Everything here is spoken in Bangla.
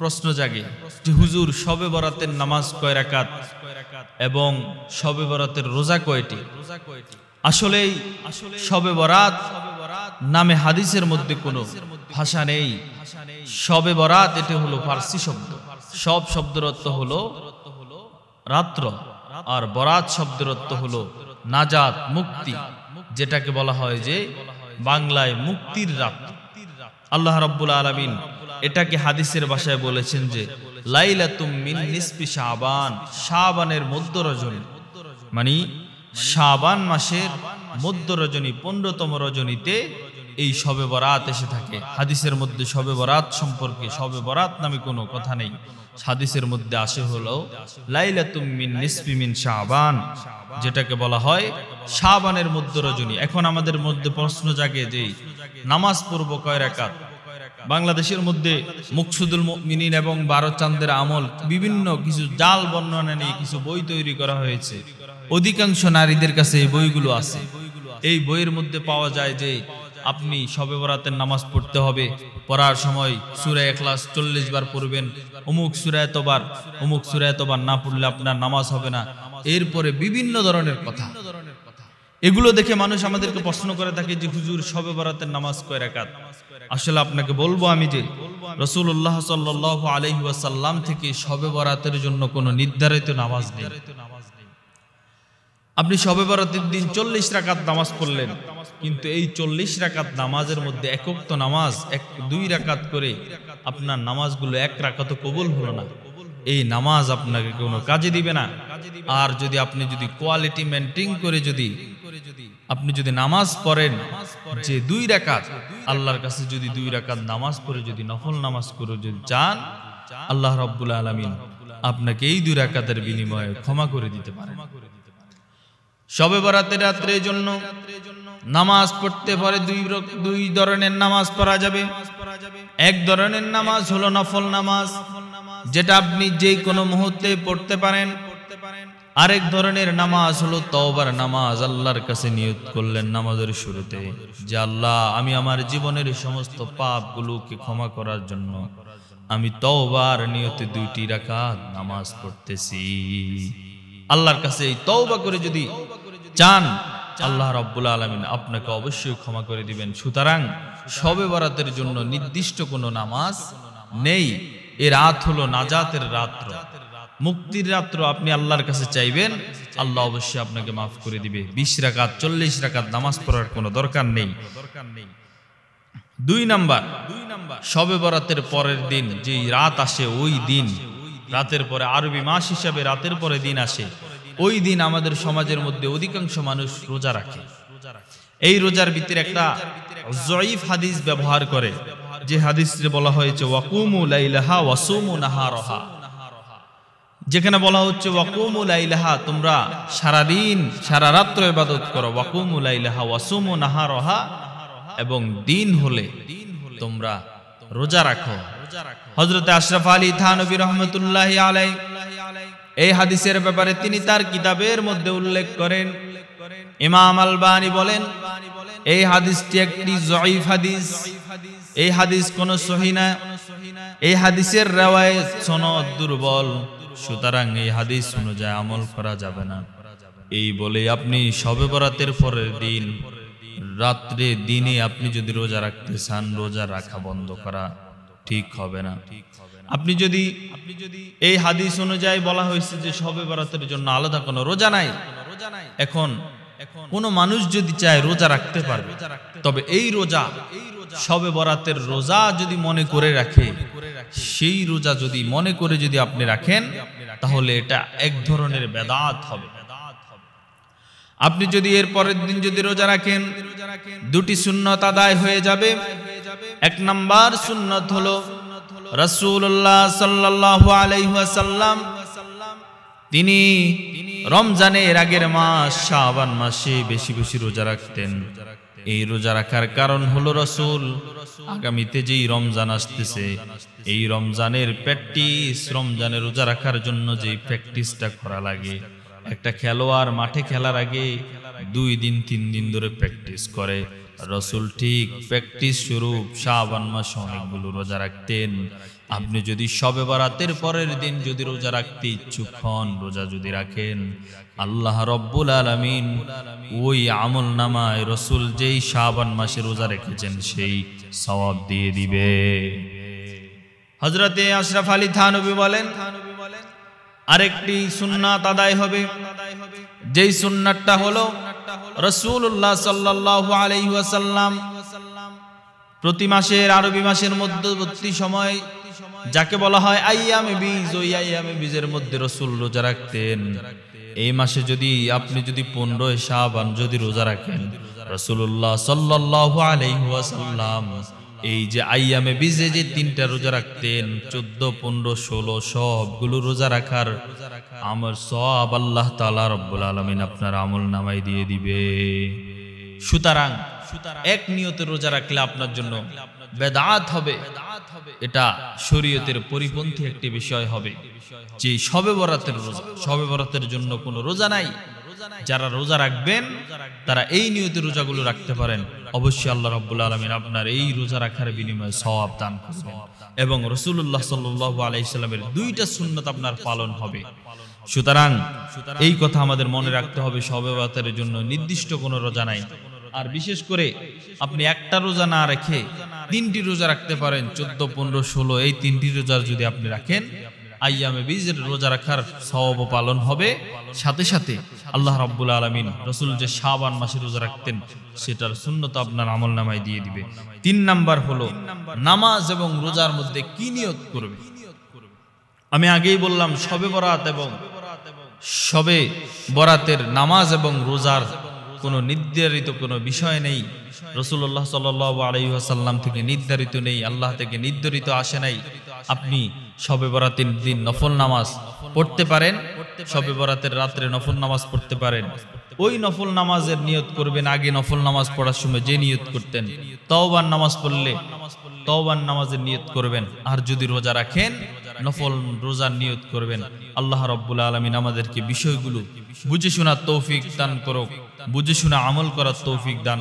প্রশ্ন জাগে যে হুজুর শবে বরাতের নামাজ কয় রাকাত এবং শবে বরাতের রোজা কয়টি? আসলেই শবে বরাত নামে হাদিসের মধ্যে কোনো ভাষা নেই। শবে বরাত এটা হলো ফার্সি শব্দ। সব শব্দের অর্থ হলো রাত্র, আর বরাত শব্দের অর্থ হলো নাজাত, মুক্তি, যেটাকে বলা হয় যে বাংলায় মুক্তির রাত। আল্লাহ রাব্বুল আলামিন এটাকে হাদিসের ভাষায় বলেছেন যে লাইলাতুম মিন নিসফি শাবান, শাবানের মধ্য রজনী, মানে শাবান মাসের মধ্য রজনী 15তম রজনীতে এই শবে বরাত এসে থাকে। হাদিসের মধ্যে শবে বরাত সম্পর্কে শবে বরাত নামে কোনো কথা নেই। হাদিসের মধ্যে আসে হলো লাইলাতুম মিন নিসফি মিন শাবান, যেটাকে বলা হয় শাবানের মধ্য রজনী। এখন আমাদের মধ্যে প্রশ্ন জাগে যে নামাজ পড়ব কয় রাকাত? বাংলাদেশের মধ্যে মুকসুদুল মুমিনিন এবং 12 চাঁদের আমল বিভিন্ন কিছু জাল বর্ণনা নিয়ে কিছু বই তৈরি করা হয়েছে। অধিকাংশ নারীদের কাছে এই বইগুলো আছে। এই বইয়ের মধ্যে পাওয়া যায় যে আপনি শবে বরাতের নামাজ পড়তে হবে, পড়ার সময় সূরা ইখলাস 40 বার পড়বেন, অমুক সূরা এতবার, অমুক সূরা এতবার না পড়লে আপনার নামাজ হবে না। এরপরে বিভিন্ন ধরনের কথা, এগুলো দেখে মানুষ আমাদেরকে প্রশ্ন করে থাকে যে হুজুর শবে বরাতের নামাজ কয় রাকাত? আসলে আপনাকে বলবো আমি যে রাসূলুল্লাহ সাল্লাল্লাহু আলাইহি ওয়াসাল্লাম থেকে শবে বরাতের জন্য কোনো নির্ধারিত নামাজ নেই। আপনি শবে বরাতের দিন 40 রাকাত নামাজ পড়লেন, কিন্তু এই 40 রাকাত নামাজের মধ্যে একক তো নামাজ 2 রাকাত করে আপনার নামাজগুলো 1 রাকাতও কবুল হলো না। এই নামাজ আপনাকে কোনো কাজে দিবে না। আর যদি আপনি কোয়ালিটি মেইনটেইন করে আপনি যদি নামাজ পড়েন যে 2 রাকাত, আল্লাহর কাছে যদি 2 রাকাত নামাজ পড়ে যদি নফল নামাজ করে যদি চান, আল্লাহ রাব্বুল আলামিন আপনাকে এই 2 রাকাতের বিনিময়ে ক্ষমা করে দিতে পারেন। শবে বরাতের রাত্রের জন্য নামাজ পড়তে পারে 2 ধরনের নামাজ পড়া যাবে। এক ধরনের নামাজ হলো নফল নামাজ, যেটা আপনি যে কোনো মুহূর্তে পড়তে পারেন। আরেক ধরনের নামাজ হলো তওবার নামাজ। আল্লাহর কাছে নিয়ত করলেন নামাজের শুরুতে যে আল্লাহ, আমি আমার জীবনের সমস্ত পাপগুলোকে ক্ষমা করার জন্য আমি তওবার নিয়তে 2টি রাকাত নামাজ পড়তেছি। আল্লাহর কাছে এই তওবা করে যদি চান, আল্লাহ রাব্বুল আলামিন আপনাকে অবশ্যই ক্ষমা করে দিবেন। সুতরাং শবে বরাতের জন্য নির্দিষ্ট কোনো নামাজ নেই। এই রাত হলো নাজাতের রাত্র, মুক্তির রাত্র। আপনি আল্লাহর কাছে চাইবেন, আল্লাহ অবশ্যই আপনাকে মাফ করে দিবে। 20 রাকাত 40 রাকাত নামাজ পড়ার কোনো দরকার নেই। 2 নাম্বার, শবে বরাতের পরের দিন যে রাত আসে, ওই দিন রাতের পরে, আরবি মাস হিসাবে রাতের পরে দিন আসে, ওই দিন আমাদের সমাজের মধ্যে অধিকাংশ মানুষ রোজা রাখে। এই রোজার ভিতরে একটা জয়ীফ হাদিস ব্যবহার করে, যে হাদিসে বলা হয়েছে ওয়াকুমু লাইলাহা ওয়াসুমু নাহারাহা, যেখানে বলা হচ্ছে ওয়াকুমু লাইলাহা, তোমরা সারাদিন সারা রাত্র ইবাদত করো, ওয়াকুমু লাইলাহা ওয়াসুমু নাহারাহা, এবং দিন হলে তোমরা রোজা রাখো। হযরত আশরাফ আলী থানভী রাহমাতুল্লাহি আলাইহি এই হাদিসের ব্যাপারে তিনি তার কিতাবের মধ্যে উল্লেখ করেন। ইমাম আলবানী বলেন এই হাদিসটি একটি জয়ীফ হাদিস, এই হাদিস কোনো সহিহ না, এই হাদিসের riwayat সনদ দুর্বল, সুতরাং এই হাদিস অনুযায়ী আমল করা যাবে না। এই বলে আপনি শবে বরাতের পরের দিন রাত্রে দিনে আপনি যদি রোজা রাখতে চান, রোজা রাখা বন্ধ করা ঠিক হবে না। আপনি যদি এই হাদিস অনুযায়ী বলা হয়েছে যে শবে বরাতের জন্য আলাদা কোনো রোজা নাই, এখন কোন মানুষ যদি চায় রোজা রাখতে পারবে, তবে এই রোজা শবে বরাতের রোজা যদি মনে করে রাখে, সেই রোজা যদি মনে করে যদি আপনি রাখেন, তাহলে এটা এক ধরনের বেদাত হবে। আপনি যদি এর পরের দিন যদি রোজা রাখেন, 2টি সুন্নত আদায় হয়ে যাবে। 1 নাম্বার সুন্নত হলো রাসূলুল্লাহ সাল্লাল্লাহু আলাইহি ওয়াসাল্লাম তিনি রমজানের আগের মাস শাবান মাসে বেশি বেশি রোজা রাখতেন। এই রোজা রাখার কারণ হলো রাসূল আগামীতে যেই রমজান আসতেছে, এই রমজানের প্র্যাকটিস, রমজানের রোজা রাখার জন্য যেই প্র্যাকটিসটা করা লাগে, একটা খেলোয়াড় মাঠে খেলার আগে 2 দিন 3 দিন ধরে প্র্যাকটিস করে, রসুল ঠিক প্র্যাকটিস স্বরূপ শাবান মাসে অনেকগুলো রোজা রাখতেন। আপনি যদি শবে বরাতের পরের দিন যদি রোজা রাখতে ইচ্ছুক হন, রোজা যদি রাখেন, আল্লাহ রব্বুল আলামিন ওই আমল নামায় রসুল যেই শাবান মাসে রোজা রেখেছেন সেই সওয়াব দিয়ে দিবে। হযরতে আশরাফ আলী থানভী বলেন, আরেকটি সুন্নাত আদায় হবে, যেই সুন্নাতটা হলো রাসূলুল্লাহ সাল্লাল্লাহু আলাইহি ওয়াসাল্লাম প্রতি মাসের আরবি মাসের মধ্যবর্তী সময় যাকে বলা হয় আইয়ামে বীজ, ওই আইয়ামে বীজের মধ্যে রাসূল রোজা রাখতেন। এই মাসে যদি আপনি যদি 15 শাবান যদি রোজা রাখেন, রাসূলুল্লাহ সাল্লাল্লাহু আলাইহি ওয়াসাল্লাম এই যে আইয়ামে বীজে যে 3টা রোজা রাখতেন, 14, 15, 16 সবগুলো রোজা রাখার আমার সওয়াব আল্লাহ তাআলা রব্বুল আলামিন আপনার আমল নামায় দিয়ে দিবে। সুতরাং এক নিয়তে রোজা রাখলে আপনার জন্য বেদাত হবে, এটা শরীয়তের পরিপন্থী একটি বিষয় হবে। যে শবে বরাতের রোজা, শবে বরাতের জন্য কোনো রোজা নাই, যারা রোজা রাখবেন তারা এই নিয়তে রোজাগুলো রাখতে পারেন। অবশ্যই আল্লাহ রাব্বুল আলামিন আপনার এই রোজা রাখার বিনিময়ে সওয়াব দান করবেন এবং রাসূলুল্লাহ সাল্লাল্লাহু আলাইহি সাল্লামের 2টা সুন্নাত আপনার পালন হবে। সুতরাং এই কথা আমাদের মনে রাখতে হবে, শবে বরাতের জন্য নির্দিষ্ট কোনো রোজা নাই। আর বিশেষ করে আপনি একটা রোজা না রেখে 3টি রোজা রাখতে পারেন, 14, 15, 16 এই 3টি রোজা যদি আপনি রাখেন, আইয়ামে বীজের রোজা রাখার সওয়াব পালন হবে। সাথে সাথে আল্লাহ রাব্বুল আলামিন রাসূল যে শাবান মাসে রোজা রাখতেন সেটার সুন্নাত আপনার আমলনামায় দিয়ে দিবে। 3 নাম্বার হলো নামাজ এবং রোজার মধ্যে কি নিয়ত করবে। আমি আগেই বললাম শবে বরাত এবং শবে বরাতের নামাজ এবং রোজার কোনো নির্ধারিত কোনো বিষয় নেই। রাসূলুল্লাহ সাল্লাল্লাহু আলাইহি ওয়াসাল্লাম থেকে নির্ধারিত নেই, আল্লাহ থেকে নির্ধারিত আসে নাই। আপনি শবে বরাতের দিন নফল নামাজ পড়তে পারেন, শবে বরাতের রাত্রে নফল নামাজ পড়তে পারেন। ওই নফল নামাজের নিয়ত করবেন, আগে নফল নামাজ পড়ার সময় যে নিয়ত করতেন, তওবার নামাজ পড়লে তওবার নামাজের নিয়ত করবেন। আর যদি রোজা রাখেন নফল রোজার নিয়ত করবেন। আল্লাহ রাব্বুল আলামিন আমাদেরকে বিষয়গুলো বুঝে শোনার তৌফিক দান করুক, বুঝে শোনা আমল করার তৌফিক দান